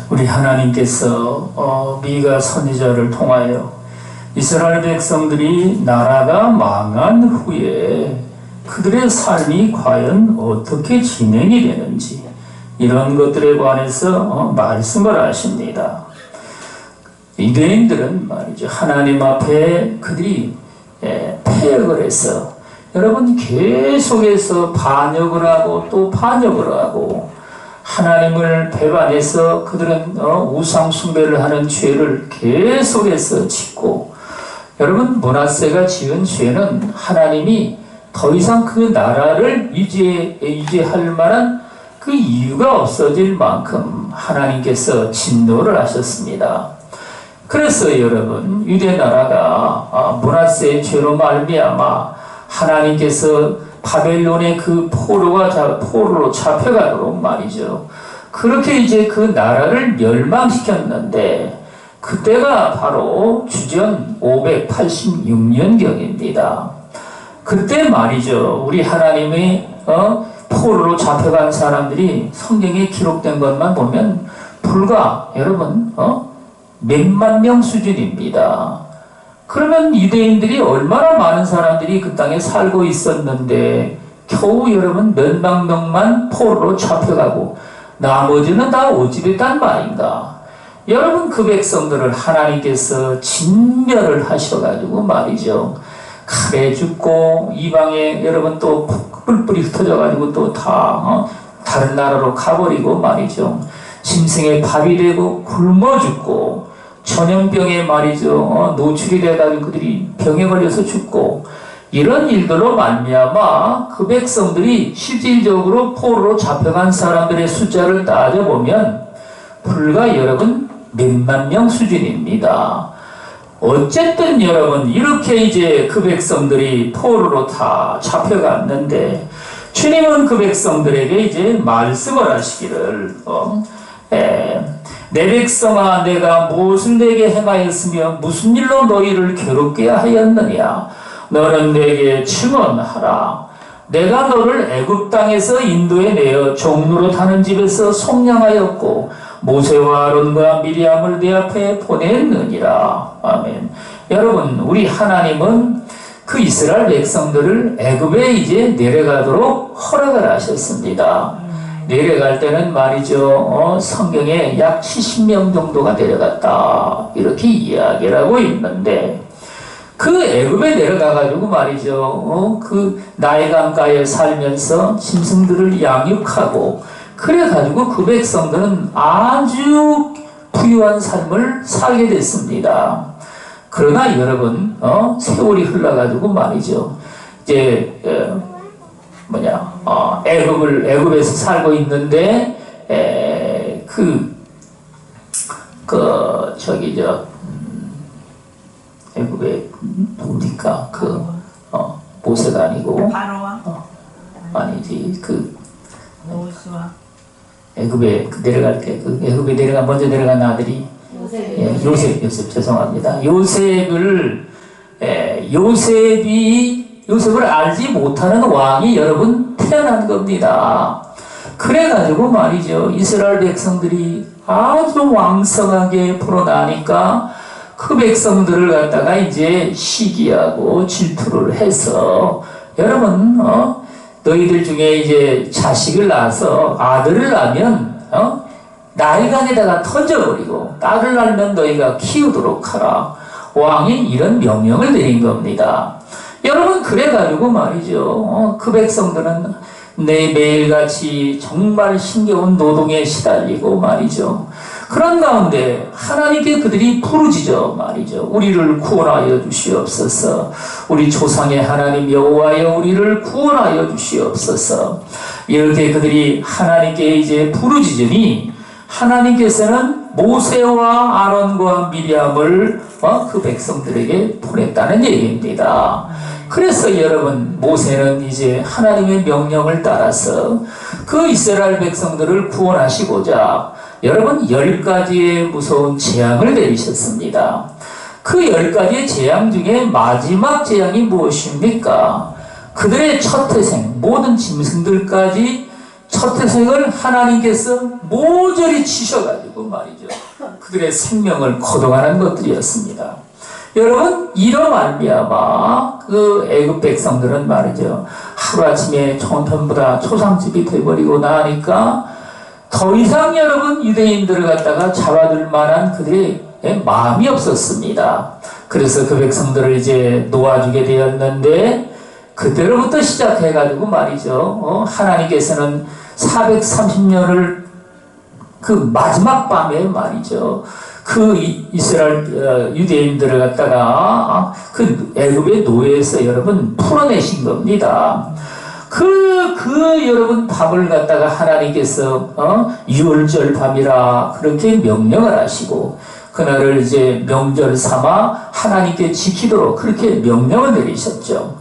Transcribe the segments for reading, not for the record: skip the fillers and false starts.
우리 하나님께서 미가 선지자를 통하여 이스라엘 백성들이 나라가 망한 후에 그들의 삶이 과연 어떻게 진행이 되는지 이런 것들에 관해서 말씀을 하십니다. 유대인들은 말이죠, 하나님 앞에 그들이 패역을 해서 여러분 계속해서 반역을 하고 또 반역을 하고 하나님을 배반해서 그들은 우상 숭배를 하는 죄를 계속해서 짓고, 여러분 므낫세가 지은 죄는 하나님이 더 이상 그 나라를 유지할 만한 그 이유가 없어질 만큼 하나님께서 진노를 하셨습니다. 그래서 여러분 유대 나라가 므낫세의 죄로 말미암아 하나님께서 바벨론의 그 포로로 잡혀가도록 말이죠, 그렇게 이제 그 나라를 멸망시켰는데 그때가 바로 주전 586년경입니다. 그때 말이죠, 우리 하나님의 포로로 잡혀간 사람들이 성경에 기록된 것만 보면 불과 여러분 몇만 명 수준입니다. 그러면 유대인들이 얼마나 많은 사람들이 그 땅에 살고 있었는데 겨우 여러분 몇만 명만 포로로 잡혀가고 나머지는 다 어찌됐단 말인가. 여러분 그 백성들을 하나님께서 진멸을 하셔가지고 말이죠, 칼에 죽고 이방에 여러분 또 뿔뿔이 흩어져가지고 또 다 다른 나라로 가버리고 말이죠, 짐승의 밥이 되고 굶어 죽고 전염병에 말이죠 노출이 돼가지고 그들이 병에 걸려서 죽고, 이런 일들로 말미암아 그 백성들이 실질적으로 포로로 잡혀간 사람들의 숫자를 따져보면 불과 여러분 몇만 명 수준입니다. 어쨌든 여러분 이렇게 이제 그 백성들이 포로로 다 잡혀갔는데 주님은 그 백성들에게 이제 말씀을 하시기를 내 백성아, 내가 무엇을 내게 행하였으며 무슨 일로 너희를 괴롭게 하였느냐. 너는 내게 증언하라. 내가 너를 애굽 땅에서 인도에 내어 종로로 타는 집에서 속량하였고 모세와 아론과 미리암을 내 앞에 보냈느니라. 아멘. 여러분, 우리 하나님은 그 이스라엘 백성들을 애굽에 이제 내려가도록 허락을 하셨습니다. 내려갈 때는 말이죠, 성경에 약 70명 정도가 내려갔다 이렇게 이야기를 하고 있는데, 그 애굽에 내려가가지고 말이죠, 그 나일강가에 살면서 짐승들을 양육하고 그래가지고 그 백성들은 아주 부유한 삶을 살게 됐습니다. 그러나 여러분 세월이 흘러가지고 말이죠, 이제 애굽에서 살고 있는데 애굽에 누굽니까? 모세가 아니고 아니지 노수아. 애굽에 내려갈 때 애굽에 먼저 내려간 아들이 요셉 죄송합니다. 요셉을 알지 못하는 왕이 여러분 태어난 겁니다. 그래가지고 말이죠, 이스라엘 백성들이 아주 왕성하게 풀어나니까 그 백성들을 갖다가 이제 시기하고 질투를 해서, 여러분 너희들 중에 이제 자식을 낳아서 아들을 낳으면 나일강에다가 던져버리고 딸을 낳으면 너희가 키우도록 하라. 왕이 이런 명령을 내린 겁니다. 여러분 그래가지고 말이죠, 그 백성들은 매일같이 정말 힘겨운 노동에 시달리고 말이죠, 그런 가운데 하나님께 그들이 부르짖어 말이죠, 우리를 구원하여 주시옵소서. 우리 조상의 하나님 여호와여 우리를 구원하여 주시옵소서. 이렇게 그들이 하나님께 이제 부르짖으니 하나님께서는 모세와 아론과 미리암을 그 백성들에게 보냈다는 얘기입니다. 그래서 여러분 모세는 이제 하나님의 명령을 따라서 그 이스라엘 백성들을 구원하시고자 여러분 10가지의 무서운 재앙을 내리셨습니다. 그 10가지의 재앙 중에 마지막 재앙이 무엇입니까? 그들의 첫 태생 모든 짐승들까지 첫 태생을 하나님께서 모조리 치셔가지고 말이죠. 그들의 생명을 거둬가는 것들이었습니다. 여러분, 이로 말미암아 그 애굽 백성들은 말이죠. 하루아침에 전부 다 초상집이 돼버리고 나니까 더 이상 여러분 유대인들을 갖다가 잡아둘 만한 그들의 마음이 없었습니다. 그래서 그 백성들을 이제 놓아주게 되었는데 그때로부터 시작해가지고 말이죠. 하나님께서는 430년을 그 마지막 밤에 말이죠. 그 이스라엘 유대인들을 갖다가 그 애굽의 노예에서 여러분 풀어내신 겁니다. 여러분 밤을 갖다가 하나님께서 유월절 밤이라 그렇게 명령을 하시고 그날을 이제 명절 삼아 하나님께 지키도록 그렇게 명령을 내리셨죠.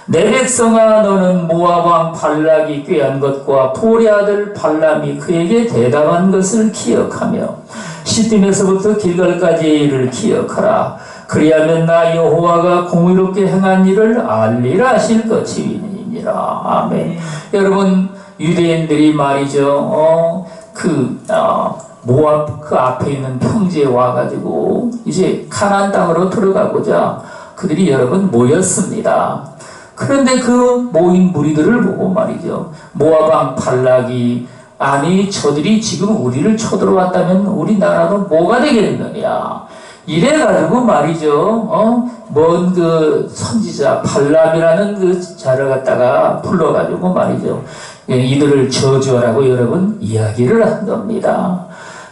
내 백성아 너는 모압 왕 발락이 꾀한 것과 보리 아들 발람이 그에게 대담한 것을 기억하며 시딤에서부터 길갈까지의 일을 기억하라. 그리하면 나 여호와가 공의롭게 행한 일을 알리라 하실 것이니라. 아멘. 여러분 유대인들이 말이죠. 모압 그 앞에 있는 평지에 와가지고 이제 가나안 땅으로 들어가고자 그들이 여러분 모였습니다. 그런데 그 모인 무리들을 보고 말이죠. 모압 왕 발락이 아니 저들이 지금 우리를 쳐들어왔다면 우리나라도 뭐가 되겠느냐 이래가지고 말이죠. 먼 그 선지자 발람이라는 그 자를 갖다가 불러가지고 말이죠. 이들을 저주하라고 여러분 이야기를 한 겁니다.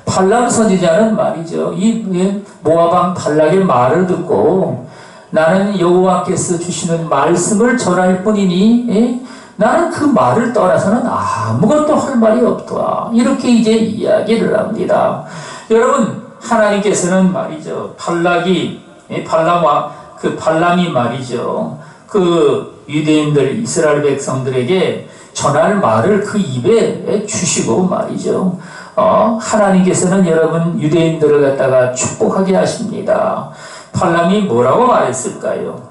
발람 선지자는 말이죠. 이 모압 왕 발락의 말을 듣고 나는 여호와께서 주시는 말씀을 전할 뿐이니 나는 그 말을 떠나서는 아무것도 할 말이 없다. 이렇게 이제 이야기를 합니다. 여러분 하나님께서는 말이죠. 발람이 말이죠. 그 유대인들 이스라엘 백성들에게 전할 말을 그 입에 주시고 말이죠. 하나님께서는 여러분 유대인들을 갖다가 축복하게 하십니다. 발람이 뭐라고 말했을까요?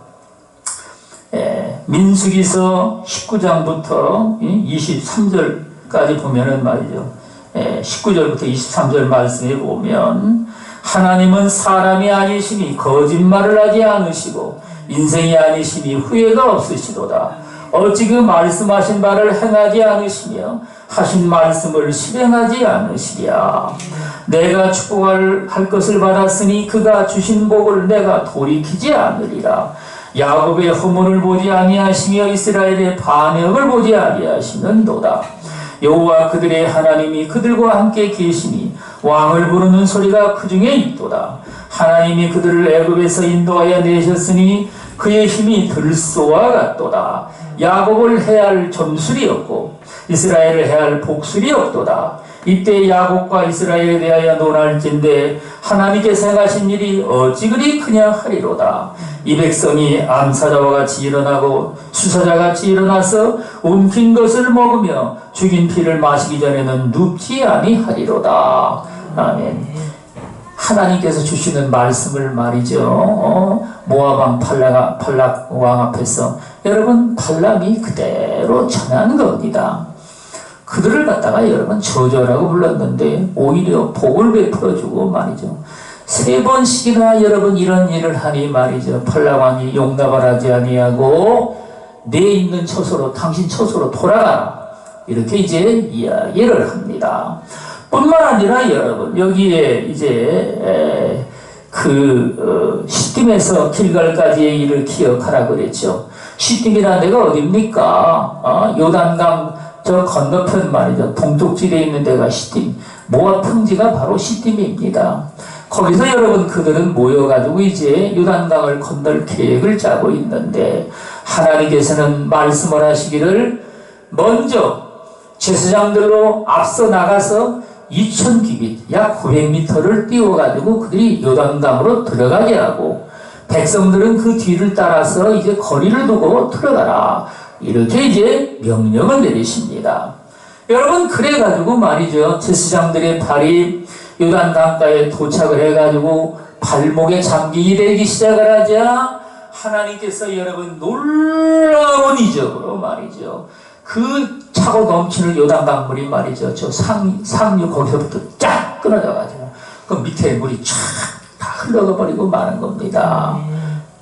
민수기서 19장부터 23절까지 보면은 말이죠. 19절부터 23절 말씀에 보면 하나님은 사람이 아니시니 거짓말을 하지 않으시고 인생이 아니시니 후회가 없으시도다. 어찌 그 말씀하신 바를 행하지 않으시며 하신 말씀을 실행하지 않으시랴. 내가 축복할 것을 받았으니 그가 주신 복을 내가 돌이키지 않으리라. 야곱의 허물을 보지 아니하시며 이스라엘의 반역을 보지 아니하시는도다. 여호와 그들의 하나님이 그들과 함께 계시니 왕을 부르는 소리가 그 중에 있도다. 하나님이 그들을 애굽에서 인도하여 내셨으니 그의 힘이 들소와 같도다. 야곱을 해할 점술이 없고 이스라엘을 해할 복술이 없도다. 이때 야곱과 이스라엘에 대하여 논할진대 하나님께서 행하신 일이 어찌 그리 크냐 하리로다. 이 백성이 암사자와 같이 일어나고 수사자같이 일어나서 움킨 것을 먹으며 죽인 피를 마시기 전에는 눕지 아니하리로다. 아멘. 하나님께서 주시는 말씀을 말이죠. 모압 왕 발락 왕 앞에서 여러분 발람이 그대로 전한 겁니다. 그들을 갖다가 여러분 저주라고 불렀는데 오히려 복을 베풀어주고 말이죠. 3번씩이나 여러분 이런 일을 하니 말이죠. 발락 왕이 용납을 하지 아니하고 내 있는 처소로 당신 처소로 돌아가라. 이렇게 이제 이야기를 합니다. 뿐만 아니라 여러분 여기에 이제 시딤에서 길갈까지의 일을 기억하라 그랬죠. 시딤이라는 데가 어딥니까? 요단강 저 건너편 말이죠. 동쪽지대에 있는 데가 시딤. 모압 평지가 바로 시딤입니다. 거기서 여러분 그들은 모여가지고 이제 요단강을 건널 계획을 짜고 있는데 하나님께서는 말씀을 하시기를 먼저 제사장들로 앞서 나가서 2000규빗 약 900m를 띄워가지고 그들이 요단강으로 들어가게 하고 백성들은 그 뒤를 따라서 이제 거리를 두고 들어가라. 이렇게 이제 명령을 내리십니다. 여러분 그래가지고 말이죠. 제사장들의 발이 요단강가에 도착을 해가지고 발목에 잠기게 되기 시작을 하자 하나님께서 여러분 놀라운 이적으로 말이죠. 그 차고 넘치는 요단 강물이 말이죠. 저 상류 거기서부터 쫙 끊어져가지고 그 밑에 물이 쫙 다 흘러가 버리고 마는 겁니다.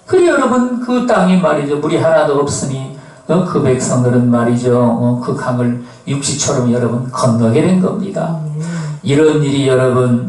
그래 여러분 그 땅이 말이죠. 물이 하나도 없으니 그 백성들은 말이죠. 그 강을 육지처럼 여러분 건너게 된 겁니다. 이런 일이 여러분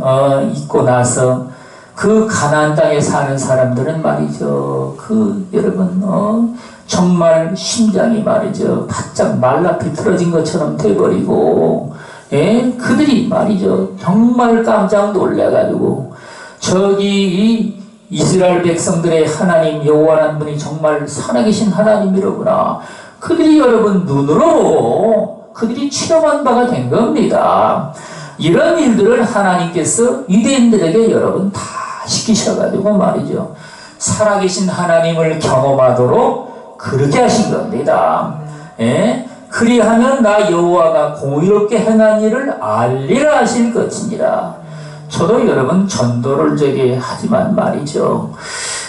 있고 나서 그 가나안 땅에 사는 사람들은 말이죠. 그 여러분 정말 심장이 말이죠. 바짝 말라 비틀어진 것처럼 돼버리고 그들이 말이죠. 정말 깜짝 놀래가지고 저기 이 이스라엘 백성들의 하나님 여호와라는 분이 정말 살아계신 하나님이로구나. 그들이 여러분 눈으로 보고 그들이 체험한 바가 된 겁니다. 이런 일들을 하나님께서 유대인들에게 여러분 다 시키셔가지고 말이죠. 살아계신 하나님을 경험하도록 그렇게 하신 겁니다. 그리하면 나 여호와가 공의롭게 행한 일을 알리라 하실 것이니라. 저도 여러분 전도를 저기 하지만 말이죠.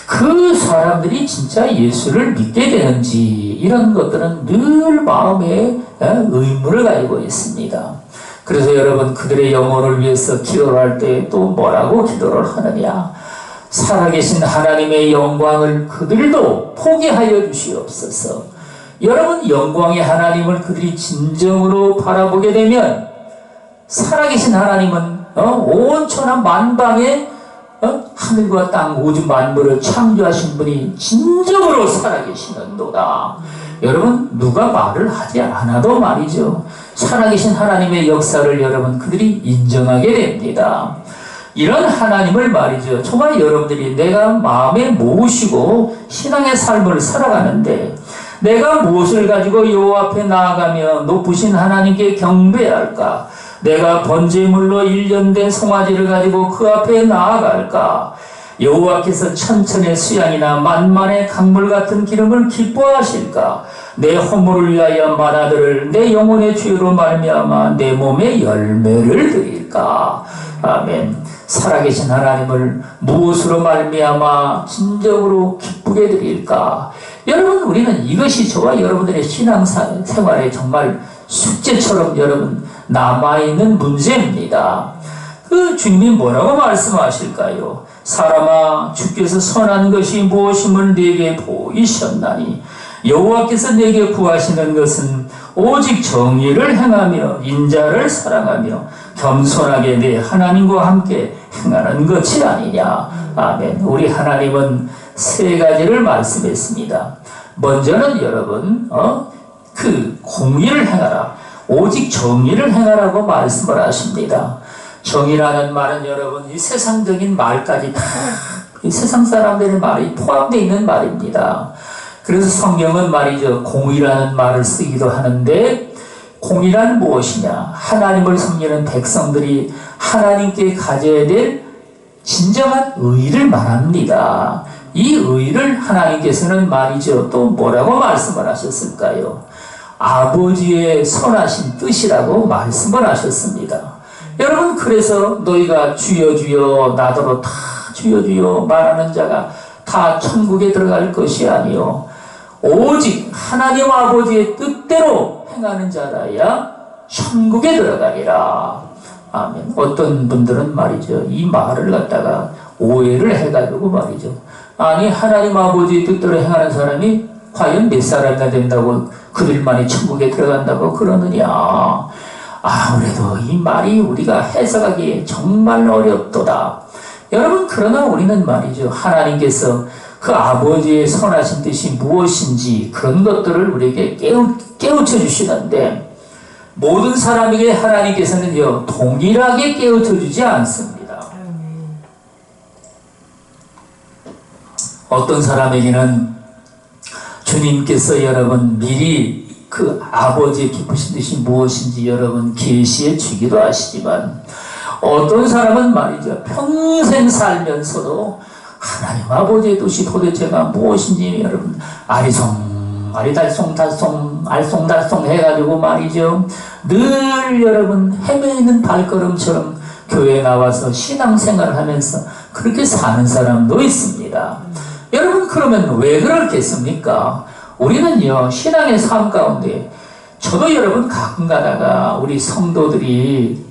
그 사람들이 진짜 예수를 믿게 되는지 이런 것들은 늘 마음에 의문을 가지고 있습니다. 그래서 여러분 그들의 영혼을 위해서 기도를 할 때 또 뭐라고 기도를 하느냐. 살아계신 하나님의 영광을 그들도 포기하여 주시옵소서. 여러분 영광의 하나님을 그들이 진정으로 바라보게 되면 살아계신 하나님은 온 천하 만방에 하늘과 땅 우주 만물을 창조하신 분이 진정으로 살아계시는도다. 여러분 누가 말을 하지 않아도 말이죠. 살아계신 하나님의 역사를 여러분 그들이 인정하게 됩니다. 이런 하나님을 말이죠. 정말 여러분들이 내가 마음에 모으시고 신앙의 삶을 살아가는데 내가 무엇을 가지고 여호와 앞에 나아가며 높으신 하나님께 경배해야 할까? 내가 번제물로 일련된 송아지를 가지고 그 앞에 나아갈까? 여호와께서 천천의 수양이나 만만의 강물 같은 기름을 기뻐하실까? 내 허물을 위하여 만화들을 내 영혼의 주유로 말미암아 내 몸에 열매를 드릴까? 아멘. 살아계신 하나님을 무엇으로 말미암아 진정으로 기쁘게 드릴까? 여러분 우리는 이것이 저와 여러분들의 신앙생활에 정말 숙제처럼 여러분 남아있는 문제입니다. 그 주님이 뭐라고 말씀하실까요? 사람아 주께서 선한 것이 무엇임을 네게 보이셨나니 여호와께서 네게 구하시는 것은 오직 정의를 행하며 인자를 사랑하며 겸손하게 내 하나님과 함께 행하는 것이 아니냐. 아멘. 우리 하나님은 세 가지를 말씀했습니다. 먼저는 여러분 그 공의를 행하라. 오직 정의를 행하라고 말씀을 하십니다. 정의라는 말은 여러분 이 세상적인 말까지 다 이 세상 사람들의 말이 포함되어 있는 말입니다. 그래서 성경은 말이죠. 공의라는 말을 쓰기도 하는데 공의란 무엇이냐? 하나님을 섬기는 백성들이 하나님께 가져야 될 진정한 의를 말합니다. 이 의를 하나님께서는 말이죠. 또 뭐라고 말씀을 하셨을까요? 아버지의 선하신 뜻이라고 말씀을 하셨습니다. 여러분 그래서 너희가 주여 주여 나더러 다 주여 주여 말하는 자가 다 천국에 들어갈 것이 아니요 오직 하나님 아버지의 뜻대로 행하는 자라야 천국에 들어가리라. 아멘. 어떤 분들은 말이죠. 이 말을 갖다가 오해를 해가지고 말이죠. 아니 하나님 아버지의 뜻대로 행하는 사람이 과연 몇 사람이나 된다고 그들만이 천국에 들어간다고 그러느냐. 아무래도 이 말이 우리가 해석하기에 정말 어렵도다. 여러분 그러나 우리는 말이죠. 하나님께서 그 아버지의 선하신 뜻이 무엇인지 그런 것들을 우리에게 깨우쳐 주시는데 모든 사람에게 하나님께서는요 동일하게 깨우쳐 주지 않습니다. 어떤 사람에게는 주님께서 여러분 미리 그 아버지의 기쁘신 뜻이 무엇인지 여러분 계시해 주기도 하시지만 어떤 사람은 말이죠 평생 살면서도 하나님 아버지의 뜻이 도대체가 무엇인지 여러분 아리달송 알쏭달쏭 해가지고 말이죠 늘 여러분 헤매이는 발걸음처럼 교회에 나와서 신앙생활을 하면서 그렇게 사는 사람도 있습니다. 여러분 그러면 왜 그렇겠습니까? 우리는요 신앙의 삶 가운데 저도 여러분 가끔 가다가 우리 성도들이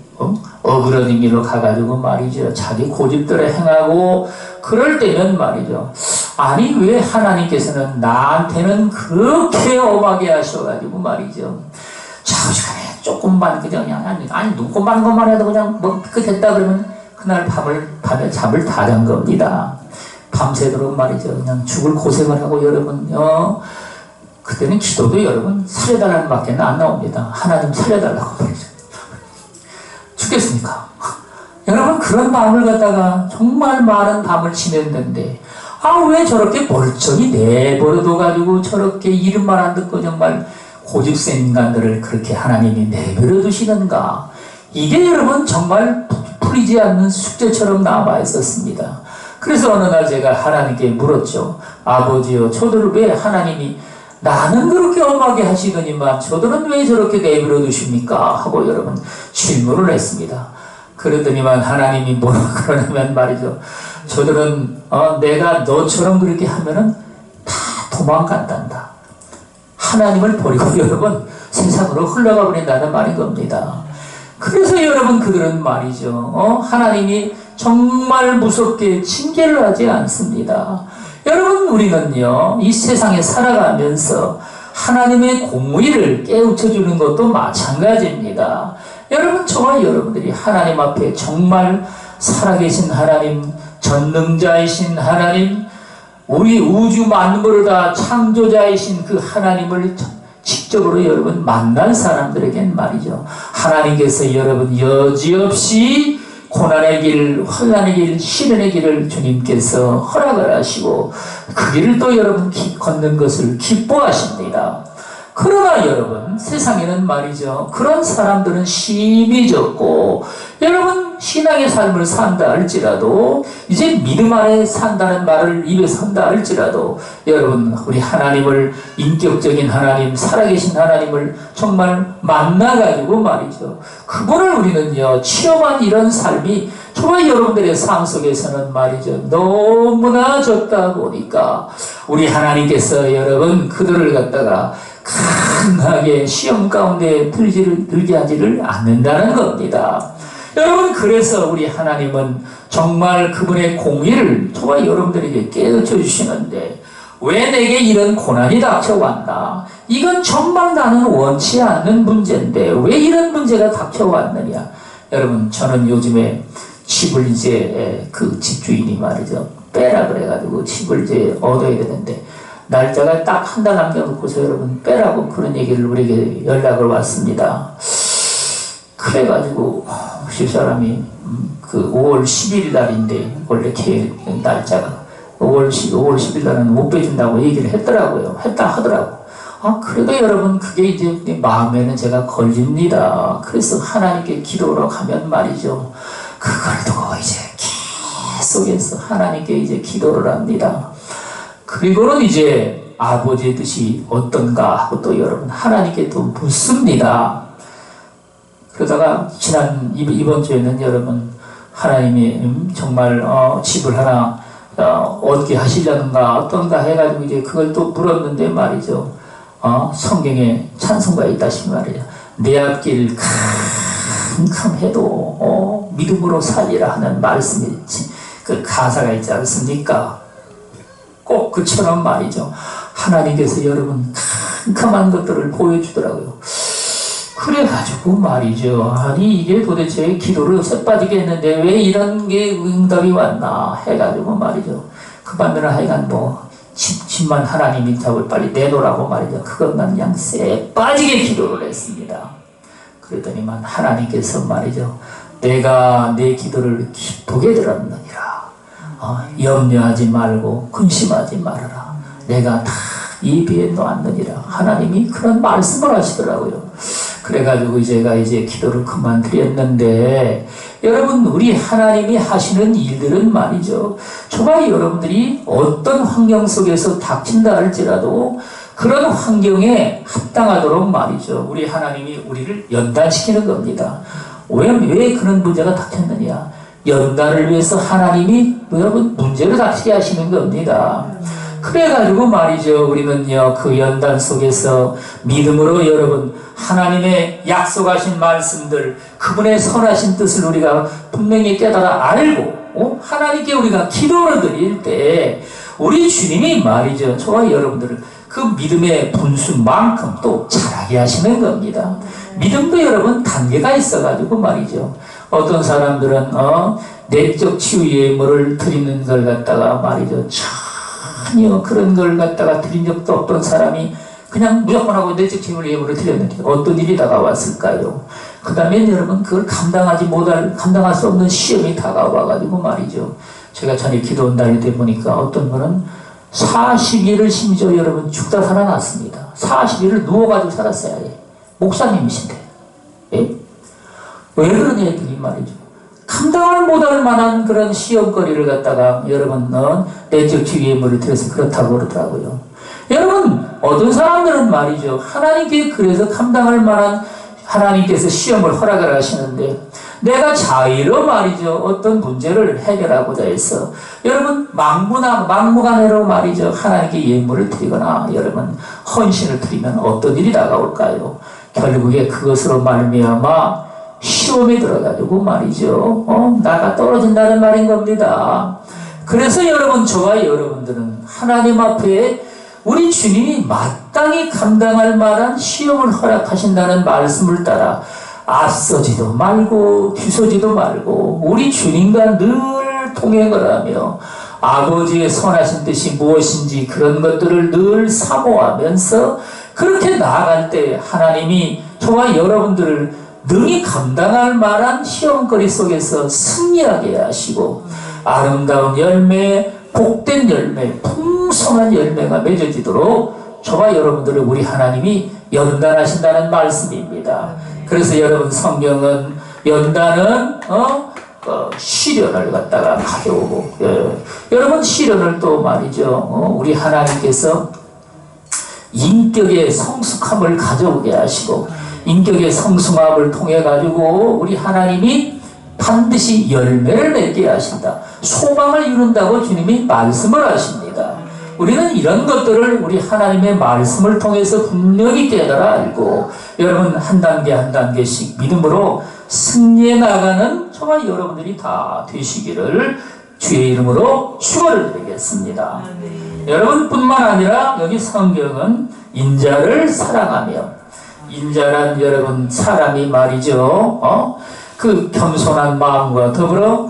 어그러진 길로 가가지고 말이죠. 자기 고집대로 행하고 그럴 때면 말이죠. 아니 왜 하나님께서는 나한테는 그렇게 엄하게 하셔가지고 말이죠. 자우지간에 조금만 그냥 아니 눈곱만 것만 해도 그냥 뭐 끝했다 그러면 그날 밤에 잠을 다 잔 겁니다. 밤새도록 말이죠. 그냥 죽을 고생을 하고 여러분 그때는 기도도 여러분 살려달라는 밖에 안 나옵니다. 하나님 살려달라고 말이죠. 죽겠습니까? 여러분 그런 마음을 갖다가 정말 많은 밤을 지냈는데 왜 저렇게 멀쩡히 내버려둬 가지고 저렇게 이름만 안 듣고 정말 고집센 인간들을 그렇게 하나님이 내버려 두시는가? 이게 여러분 정말 풀리지 않는 숙제처럼 남아 있었습니다. 그래서 어느 날 제가 하나님께 물었죠. 아버지요, 저들을 왜 하나님이 나는 그렇게 엄하게 하시더니만 저들은 왜 저렇게 내버려 두십니까? 하고 여러분 질문을 했습니다. 그러더니만 하나님이 뭐라 그러냐면 말이죠. 저들은 내가 너처럼 그렇게 하면은 다 도망간단다. 하나님을 버리고 여러분 세상으로 흘러가 버린다는 말인 겁니다. 그래서 여러분 그들은 말이죠. 하나님이 정말 무섭게 징계를 하지 않습니다. 여러분 우리는요 이 세상에 살아가면서 하나님의 공의를 깨우쳐주는 것도 마찬가지입니다. 여러분 저와 여러분들이 하나님 앞에 정말 살아계신 하나님, 전능자이신 하나님, 우리 우주 만물을 다 창조자이신 그 하나님을 직접으로 여러분 만난 사람들에겐 말이죠. 하나님께서 여러분 여지없이 고난의 길, 환난의 길, 시련의 길을 주님께서 허락을 하시고 그 길을 또 여러분 걷는 것을 기뻐하십니다. 그러나 여러분 세상에는 말이죠. 그런 사람들은 심히 적고 여러분 신앙의 삶을 산다 할지라도 이제 믿음 안에 산다는 말을 입에 선다 할지라도 여러분 우리 하나님을 인격적인 하나님 살아계신 하나님을 정말 만나가지고 말이죠. 그분을 우리는요 체험한 이런 삶이 정말 여러분들의 삶 속에서는 말이죠 너무나 적다 보니까 우리 하나님께서 여러분 그들을 갖다가 강하게 시험 가운데 들게 하지를 않는다는 겁니다. 여러분 그래서 우리 하나님은 정말 그분의 공의를 저와 여러분들에게 깨우쳐 주시는데 왜 내게 이런 고난이 닥쳐왔나? 이건 정말 나는 원치 않는 문제인데 왜 이런 문제가 닥쳐왔느냐? 여러분 저는 요즘에 집을 이제 그 집주인이 말이죠 빼라 그래가지고 집을 이제 얻어야 되는데 날짜가 딱 한 달 남겨놓고서 여러분 빼라고 그런 얘기를 우리에게 연락을 왔습니다. 그래가지고 집사람이 그 5월 11일 날인데 원래 계획 날짜가 5월 10일 날은 못 빼준다고 얘기를 했더라고요. 했다 하더라고. 그래도 여러분 그게 이제 마음에는 제가 걸립니다. 그래서 하나님께 기도로 가면 말이죠. 그걸 두고 이제 계속해서 하나님께 이제 기도를 합니다. 그리고는 이제 아버지의 뜻이 어떤가 하고 또 여러분 하나님께 또 묻습니다. 그러다가 이번 주에는 여러분 하나님이 정말 집을 하나 얻게 하시려는가 어떤가 해가지고 이제 그걸 또 물었는데 말이죠. 성경에 찬송가 있다시 말이죠. 내 앞길 캄캄해도 믿음으로 살리라 하는 말씀이 그 가사가 있지 않습니까? 꼭 그처럼 말이죠. 하나님께서 여러분 캄캄한 것들을 보여주더라고요. 그래가지고 말이죠. 아니 이게 도대체 기도를 쇠빠지게 했는데 왜 이런 게 응답이 왔나 해가지고 말이죠. 그 반면에 하여간 집만 하나님이 잡을 빨리 내놓으라고 말이죠. 그것만 그냥 쇠빠지게 기도를 했습니다. 그러더니만 하나님께서 말이죠. 내가 내 기도를 기쁘게 들었느니라. 염려하지 말고 근심하지 말아라. 내가 다 예비해 놓았느니라. 하나님이 그런 말씀을 하시더라고요. 그래가지고 제가 이제 기도를 그만 드렸는데 여러분 우리 하나님이 하시는 일들은 말이죠. 정말 여러분들이 어떤 환경 속에서 닥친다 할지라도 그런 환경에 합당하도록 말이죠. 우리 하나님이 우리를 연단시키는 겁니다. 왜 그런 문제가 닥쳤느냐? 연단을 위해서 하나님이 여러분 문제를 닥치게 하시는 겁니다. 그래가지고 말이죠. 우리는요, 그 연단 속에서 믿음으로 여러분, 하나님의 약속하신 말씀들, 그분의 선하신 뜻을 우리가 분명히 깨달아 알고, 하나님께 우리가 기도를 드릴 때, 우리 주님이 말이죠. 저와 여러분들을 그 믿음의 분수만큼 또 자라게 하시는 겁니다. 믿음도 여러분 단계가 있어가지고 말이죠. 어떤 사람들은, 내적 치유 예물을 드리는 걸 갖다가 말이죠. 전혀 그런 걸 갖다가 드린 적도 없던 사람이 그냥 무조건 하고 내적 치유 예물을 드렸는데 어떤 일이 다가왔을까요? 그 다음에 여러분 그걸 감당할 수 없는 시험이 다가와가지고 말이죠. 제가 전에 기도원 다닐 때 보니까 어떤 분은 40일을 심지어 여러분 죽다 살아났습니다. 40일을 누워가지고 살았어요. 목사님이신데. 예? 왜 그런 애들이 말이죠. 감당을 못할 만한 그런 시험거리를 갖다가 여러분 내적 치유 예물을 드려서 그렇다고 그러더라고요. 여러분 어떤 사람들은 말이죠. 하나님께 그래서 감당할 만한 하나님께서 시험을 허락을 하시는데 내가 자의로 말이죠. 어떤 문제를 해결하고자 해서 여러분 막무가내로 말이죠. 하나님께 예물을 드리거나 여러분 헌신을 드리면 어떤 일이 다가올까요? 결국에 그것으로 말미암아 시험에 들어가지고 말이죠. 나가 떨어진다는 말인 겁니다. 그래서 여러분 저와 여러분들은 하나님 앞에 우리 주님이 마땅히 감당할 만한 시험을 허락하신다는 말씀을 따라 앞서지도 말고 뒤서지도 말고 우리 주님과 늘 통행을 하며 아버지의 선하신 뜻이 무엇인지 그런 것들을 늘 사모하면서 그렇게 나아갈 때 하나님이 저와 여러분들을 능히 감당할 만한 시험거리 속에서 승리하게 하시고 아름다운 열매, 복된 열매, 풍성한 열매가 맺어지도록 저와 여러분들을 우리 하나님이 연단하신다는 말씀입니다. 그래서 여러분 성경은 연단은 시련을 갖다가 가져오고 여러분 시련을 또 말이죠. 우리 하나님께서 인격의 성숙함을 가져오게 하시고 인격의 성숙함을 통해 가지고 우리 하나님이 반드시 열매를 맺게 하신다. 소망을 이룬다고 주님이 말씀을 하십니다. 우리는 이런 것들을 우리 하나님의 말씀을 통해서 분명히 깨달아 알고 여러분 한 단계 한 단계씩 믿음으로 승리해 나가는 저와 여러분들이 다 되시기를 주의 이름으로 축원을 드리겠습니다. 여러분뿐만 아니라 여기 성경은 인자를 사랑하며 인자란 여러분 사람이 말이죠. 그 겸손한 마음과 더불어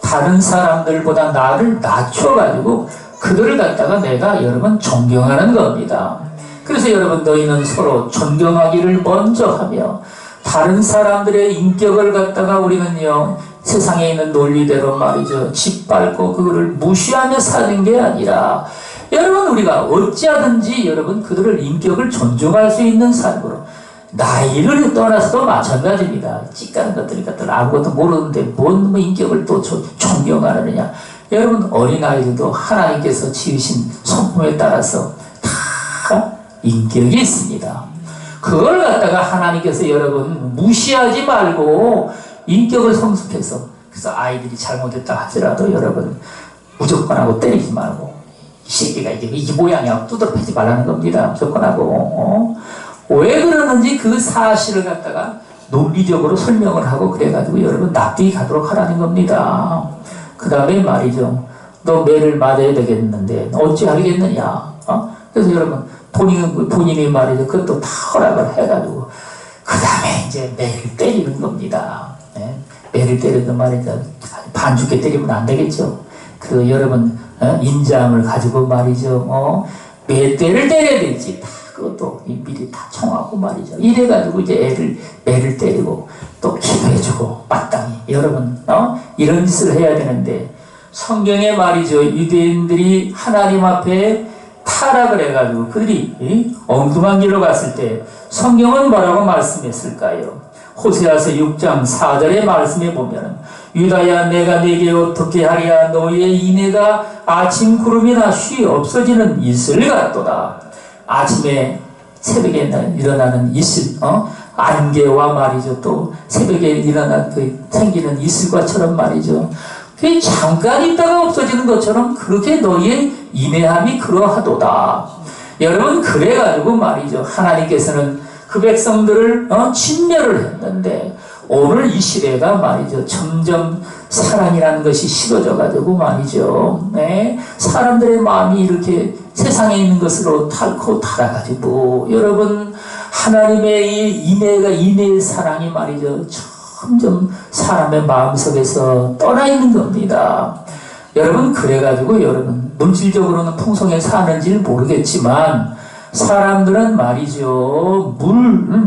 다른 사람들보다 나를 낮춰가지고 그들을 갖다가 내가 여러분 존경하는 겁니다. 그래서 여러분 너희는 서로 존경하기를 먼저 하며 다른 사람들의 인격을 갖다가 우리는요 세상에 있는 논리대로 말이죠 짓밟고 그거를 무시하며 사는 게 아니라 여러분 우리가 어찌하든지 여러분 그들을 인격을 존중할 수 있는 삶으로 나이를 떠나서도 마찬가지입니다. 찌까는 것들이 갖다가 아무것도 모르는데 뭔 인격을 또 존경하느냐. 여러분 어린아이들도 하나님께서 지으신 성품에 따라서 다 인격이 있습니다. 그걸 갖다가 하나님께서 여러분 무시하지 말고 인격을 성숙해서 그래서 아이들이 잘못했다 하더라도 여러분 무조건 하고 때리지 말고 이 새끼가 이게 모양이야 두드러 패지 말라는 겁니다. 무조건 하고 왜 그러는지 그 사실을 갖다가 논리적으로 설명을 하고 그래가지고 여러분 납득이 가도록 하라는 겁니다. 그 다음에 말이죠. 너 매를 맞아야 되겠는데 어찌 하겠느냐. 그래서 여러분 본인이 말이죠. 그것도 다 허락을 해가지고 그 다음에 이제 매를 때리는 겁니다. 네? 매를 때리는 말이죠. 반죽게 때리면 안 되겠죠. 그 여러분 인자함을 가지고 말이죠. 몇 대를 때려야 될지 다 그것도 미리 다 정하고 말이죠. 이래가지고 이제 매를 때리고 또 기도해주고 마땅히 여러분 이런 짓을 해야 되는데 성경에 말이죠. 유대인들이 하나님 앞에 타락을 해가지고 그들이 엉뚱한 길로 갔을 때 성경은 뭐라고 말씀했을까요? 호세아서 6장 4절의 말씀에 보면은 유다야 내가 네게 어떻게 하랴 너희의 인애가 아침 구름이나 쉬 없어지는 이슬 같도다. 아침에 새벽에 일어나는 이슬, 안개와 말이죠. 또 새벽에 생기는 이슬과처럼 말이죠. 그게 잠깐 있다가 없어지는 것처럼 그렇게 너희의 인내함이 그러하도다. 여러분, 그래가지고 말이죠. 하나님께서는 그 백성들을 진멸을 했는데 오늘 이 시대가 말이죠. 점점 사랑이라는 것이 식어져가지고 말이죠. 네? 사람들의 마음이 이렇게 세상에 있는 것으로 닳고 닳아가지고 여러분, 하나님의 이 인내의 사랑이 말이죠. 점점 사람의 마음속에서 떠나 있는 겁니다. 여러분, 그래가지고 여러분, 물질적으로는 풍성하게 사는지를 모르겠지만 사람들은 말이죠.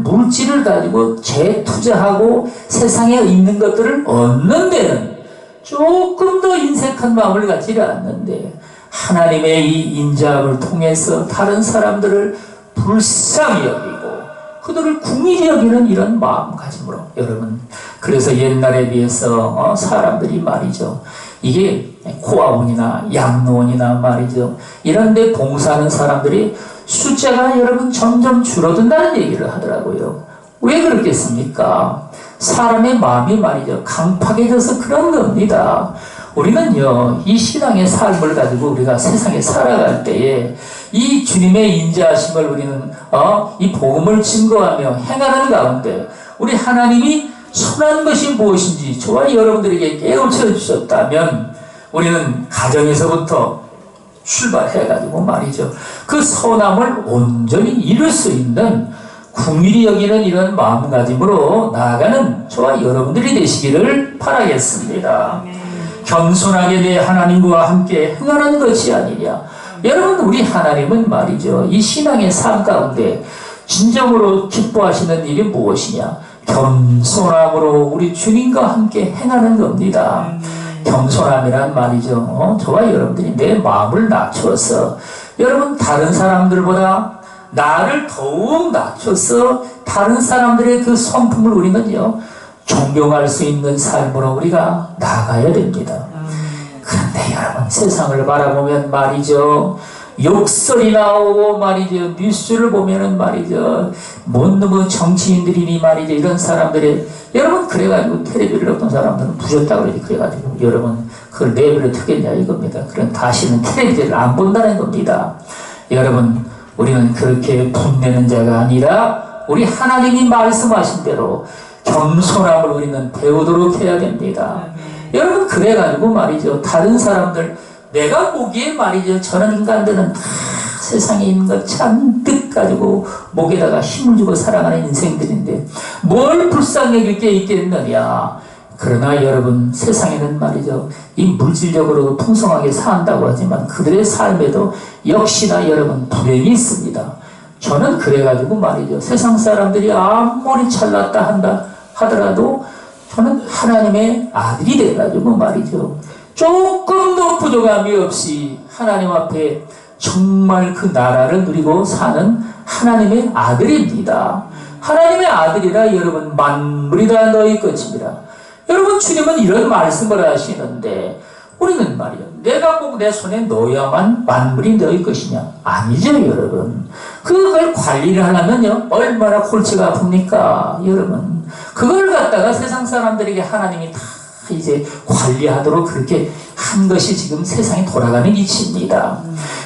물질을 가지고 재투자하고 세상에 있는 것들을 얻는 데는 조금 더 인색한 마음을 갖지 않는데 하나님의 이 인자함을 통해서 다른 사람들을 불쌍히 여기고 그들을 궁일히 여기는 이런 마음가짐으로 여러분, 그래서 옛날에 비해서 사람들이 말이죠. 이게 고아원이나 양로원이나 말이죠. 이런 데 봉사하는 사람들이 숫자가 여러분 점점 줄어든다는 얘기를 하더라고요. 왜 그렇겠습니까? 사람의 마음이 말이죠. 강팍해져서 그런 겁니다. 우리는요, 이 신앙의 삶을 가지고 우리가 세상에 살아갈 때에 이 주님의 인자하심을 우리는 이 복음을 증거하며 행하는 가운데 우리 하나님이 선한 것이 무엇인지 저와 여러분들에게 깨우쳐 주셨다면 우리는 가정에서부터 출발해가지고 말이죠. 그 선함을 온전히 이룰 수 있는 궁일이 여기는 이런 마음가짐으로 나아가는 저와 여러분들이 되시기를 바라겠습니다. 겸손하게 내 하나님과 함께 행하는 것이 아니냐. 여러분, 우리 하나님은 말이죠. 이 신앙의 삶 가운데 진정으로 기뻐하시는 일이 무엇이냐. 겸손함으로 우리 주님과 함께 행하는 겁니다. 겸손함이란 말이죠. 저와 여러분들이 내 마음을 낮춰서 여러분, 다른 사람들보다 나를 더욱 낮춰서 다른 사람들의 그 성품을 우리는요 존경할 수 있는 삶으로 우리가 나가야 됩니다. 그런데 여러분, 세상을 바라보면 말이죠, 욕설이 나오고 말이죠, 뉴스를 보면은 말이죠, 뭔 정치인들이니 말이죠, 이런 사람들의 여러분, 그래가지고 텔레비를 어떤 사람들은 부셨다고 그러지. 그래가지고 여러분, 그걸 내버려 두겠냐 이겁니다. 그럼 다시는 텔레비를 안 본다는 겁니다. 여러분, 우리는 그렇게 분내는 자가 아니라 우리 하나님이 말씀하신 대로 겸손함을 우리는 배우도록 해야 됩니다. 여러분, 그래가지고 말이죠, 다른 사람들, 내가 보기에 말이죠, 저런 인간들은 다 세상에 있는 것 잔뜩 가지고 목에다가 힘을 주고 살아가는 인생들인데 뭘 불쌍히 여길 게 있겠느냐. 그러나 여러분, 세상에는 말이죠, 이 물질적으로도 풍성하게 산다고 하지만 그들의 삶에도 역시나 여러분 불행이 있습니다. 저는 그래가지고 말이죠, 세상 사람들이 아무리 잘났다 한다 하더라도 저는 하나님의 아들이 돼가지고 말이죠, 조금도 부족함이 없이 하나님 앞에 정말 그 나라를 누리고 사는 하나님의 아들입니다. 하나님의 아들이라 여러분, 만물이 다 너희 것입니다. 여러분, 주님은 이런 말씀을 하시는데 우리는 말이요, 내가 꼭 내 손에 넣어야만 만물이 너희 것이냐? 아니죠, 여러분. 그걸 관리를 하려면요 얼마나 골치가 아픕니까, 여러분. 그걸 갖다가 세상 사람들에게 하나님이 다 이제 관리하도록 그렇게 한 것이 지금 세상이 돌아가는 이치입니다.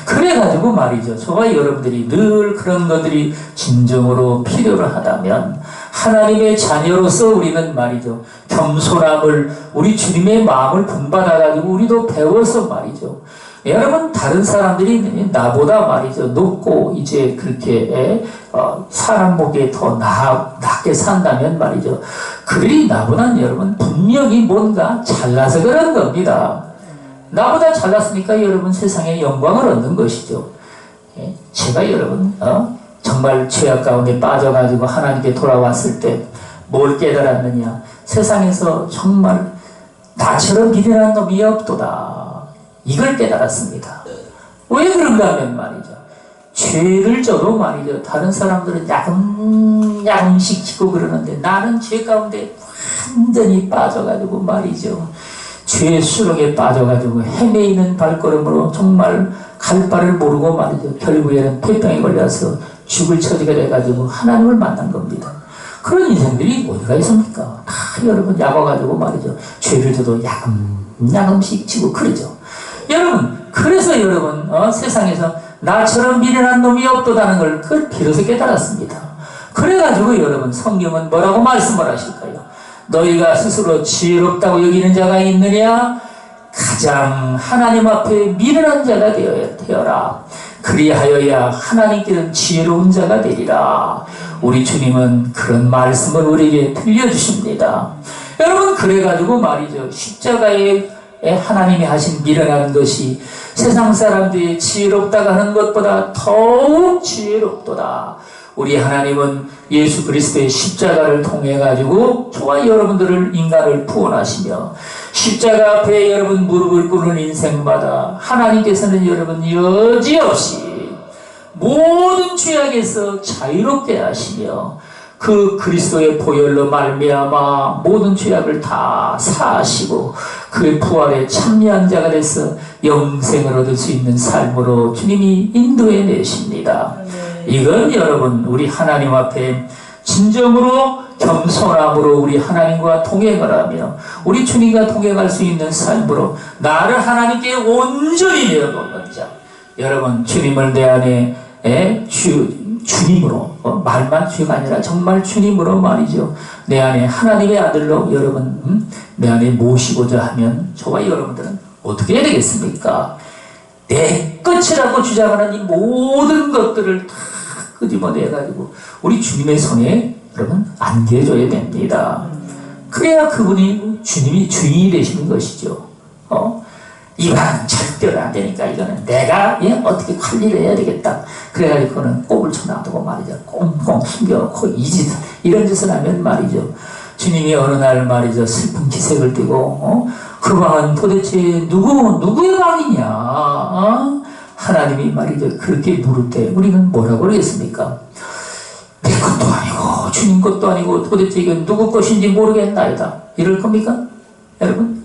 그래가지고 말이죠, 저와 여러분들이 늘 그런 것들이 진정으로 필요를 하다면 하나님의 자녀로서 우리는 말이죠, 겸손함을 우리 주님의 마음을 본받아가지고 우리도 배워서 말이죠, 여러분, 다른 사람들이 나보다 말이죠 높고 이제 그렇게 사람 보기에 더 낮게 산다면 말이죠, 그들이 나보다는 여러분 분명히 뭔가 잘나서 그런 겁니다. 나보다 잘났으니까 여러분 세상에 영광을 얻는 것이죠. 제가 여러분 정말 죄악 가운데 빠져가지고 하나님께 돌아왔을 때 뭘 깨달았느냐. 세상에서 정말 나처럼 미련한 놈이 없도다. 이걸 깨달았습니다. 왜 그런가 하면 말이죠, 죄를 져도 말이죠, 다른 사람들은 야금야금씩 짓고 그러는데 나는 죄 가운데 완전히 빠져가지고 말이죠, 죄의 수렁에 빠져가지고 헤매이는 발걸음으로 정말 갈 바를 모르고 말이죠, 결국에는 폐병에 걸려서 죽을 처지가 돼가지고 하나님을 만난 겁니다. 그런 인생들이 어디가 있습니까? 다 여러분 야봐가지고 말이죠. 죄를 져도 야금야금씩 지고 그러죠. 여러분, 그래서 여러분 세상에서 나처럼 미련한 놈이 없도다는 걸 그 비로소 깨달았습니다. 그래가지고 여러분 성경은 뭐라고 말씀을 하실까요? 너희가 스스로 지혜롭다고 여기는 자가 있느냐? 가장 하나님 앞에 미련한 자가 되어라. 그리하여야 하나님께는 지혜로운 자가 되리라. 우리 주님은 그런 말씀을 우리에게 들려주십니다. 여러분, 그래가지고 말이죠. 십자가에 하나님이 하신 미련한 것이 세상 사람들이 지혜롭다고 하는 것보다 더욱 지혜롭도다. 우리 하나님은 예수 그리스도의 십자가를 통해 가지고 저와 여러분들을 인간을 구원하시며 십자가 앞에 여러분 무릎을 꿇는 인생마다 하나님께서는 여러분 여지없이 모든 죄악에서 자유롭게 하시며 그 그리스도의 보혈로 말미암아 모든 죄악을 다 사하시고 그의 부활에 참여한 자가 돼서 영생을 얻을 수 있는 삶으로 주님이 인도해 내십니다. 이건 여러분 우리 하나님 앞에 진정으로 겸손함으로 우리 하나님과 동행을 하며 우리 주님과 동행할 수 있는 삶으로 나를 하나님께 온전히 내어놓는 자. 여러분, 주님을 내 안에 주님으로 말만 주가 아니라 정말 주님으로 말이죠. 내 안에 하나님의 아들로 여러분 내 안에 모시고자 하면 저와 여러분들은 어떻게 해야 되겠습니까? 내 것이라고 주장하는 이 모든 것들을 다 끄집어내가지고 우리 주님의 손에 여러분 안겨줘야 됩니다. 그래야 그분이 주님이 주인이 되시는 것이죠. 이거는 절대로 안 되니까 이거는 내가 어떻게 관리를 해야 되겠다. 그래가지고 그거는 꼽을 쳐놔두고 말이죠. 꽁꽁 숨겨놓고 이런 짓을 하면 말이죠. 주님이 어느 날 말이죠. 슬픈 기색을 띠고 그 방은 도대체 누구의 방이냐? 하나님이 말이죠. 그렇게 물을 때 우리는 뭐라고 그러겠습니까? 내 것도 아니고 주님 것도 아니고 도대체 이건 누구 것인지 모르겠나이다. 이럴 겁니까? 여러분?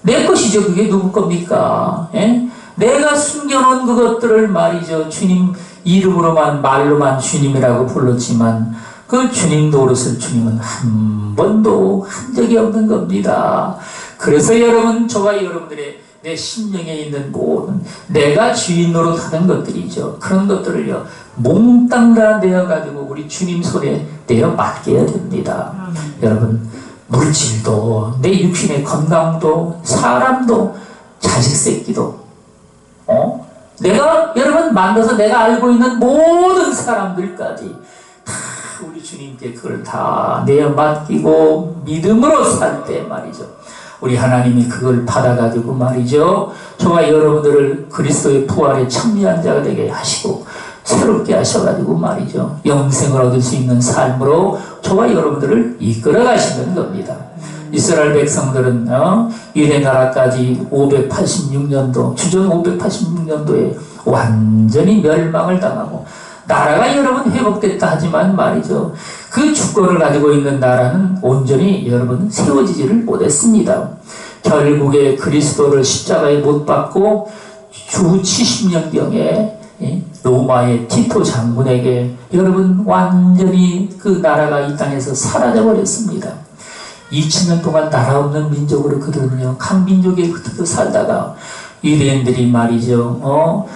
내 것이죠. 그게 누구 겁니까? 예? 내가 숨겨놓은 그것들을 말이죠. 주님 이름으로만 말로만 주님이라고 불렀지만 그 주님 노릇을 주님은 한 번도 한 적이 없는 겁니다. 그래서 여러분, 저와 여러분들의 내 심령에 있는 모든 내가 주인 노릇하던 것들이죠. 그런 것들을요 몽땅 다 내어가지고 우리 주님 손에 내어 맡겨야 됩니다. 여러분, 물질도 내 육신의 건강도 사람도 자식 새끼도 내가 여러분 만나서 내가 알고 있는 모든 사람들까지 다 우리 주님께 그걸 다 내어 맡기고 믿음으로 살 때 말이죠. 우리 하나님이 그걸 받아가지고 말이죠. 저와 여러분들을 그리스도의 부활에 참여한 자가 되게 하시고 새롭게 하셔가지고 말이죠. 영생을 얻을 수 있는 삶으로 저와 여러분들을 이끌어 가시는 겁니다. 이스라엘 백성들은 유대 나라까지 586년도 주전 586년도에 완전히 멸망을 당하고 나라가 여러분 회복됐다 하지만 말이죠. 그 주권을 가지고 있는 나라는 온전히 여러분 세워지지를 못했습니다. 결국에 그리스도를 십자가에 못 박고 주 70년경에 로마의 티토 장군에게 여러분 완전히 그 나라가 이 땅에서 사라져버렸습니다. 2000년 동안 나라 없는 민족으로 그들은요 강민족에 흩어져 살다가 유대인들이 말이죠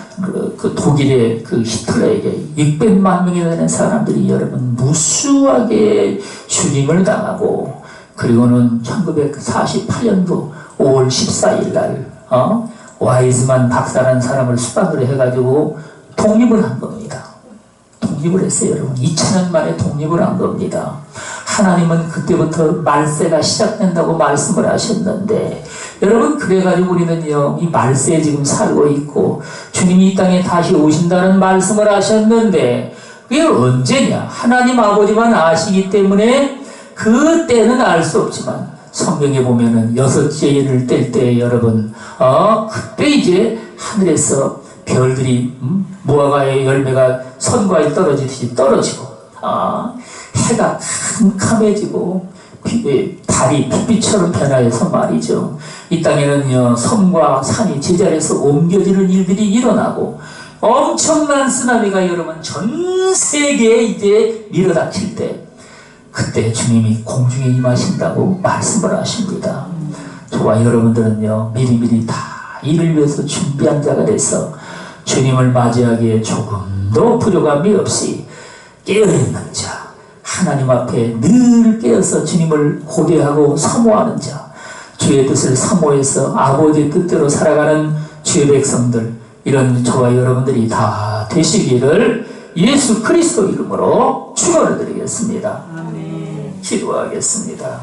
그 독일의 그 히틀러에게 600만 명이나 되는 사람들이 여러분 무수하게 죽임을 당하고 그리고는 1948년도 5월 14일 날 와이즈만 박사라는 사람을 수반으로 해가지고 독립을 한 겁니다. 독립을 했어요. 여러분 2000년 만에 독립을 한 겁니다. 하나님은 그때부터 말세가 시작된다고 말씀을 하셨는데 여러분 그래가지고 우리는요 이 말세에 지금 살고 있고 주님이 이 땅에 다시 오신다는 말씀을 하셨는데 그게 언제냐? 하나님 아버지만 아시기 때문에 그 때는 알 수 없지만 성경에 보면은 6째 일을 뗄 때 여러분 그때 이제 하늘에서 별들이 무화과의 열매가 선과에 떨어지듯이 떨어지고 해가 캄캄해지고 달이 빛빛처럼 변화해서 말이죠. 이 땅에는요 섬과 산이 제자리에서 옮겨지는 일들이 일어나고 엄청난 쓰나미가 여러분 전 세계에 이제 밀어닥칠 때 그때 주님이 공중에 임하신다고 말씀을 하십니다. 저와 여러분들은요, 미리미리 다 이를 위해서 준비한 자가 돼서 주님을 맞이하기에 조금도 부족함이 없이 깨어있는 자, 하나님 앞에 늘 깨어서 주님을 고대하고 사모하는 자, 주의 뜻을 사모해서 아버지의 뜻대로 살아가는 주의 백성들, 이런 저와 여러분들이 다 되시기를 예수 그리스도 이름으로 축원을 드리겠습니다. 아멘. 기도하겠습니다.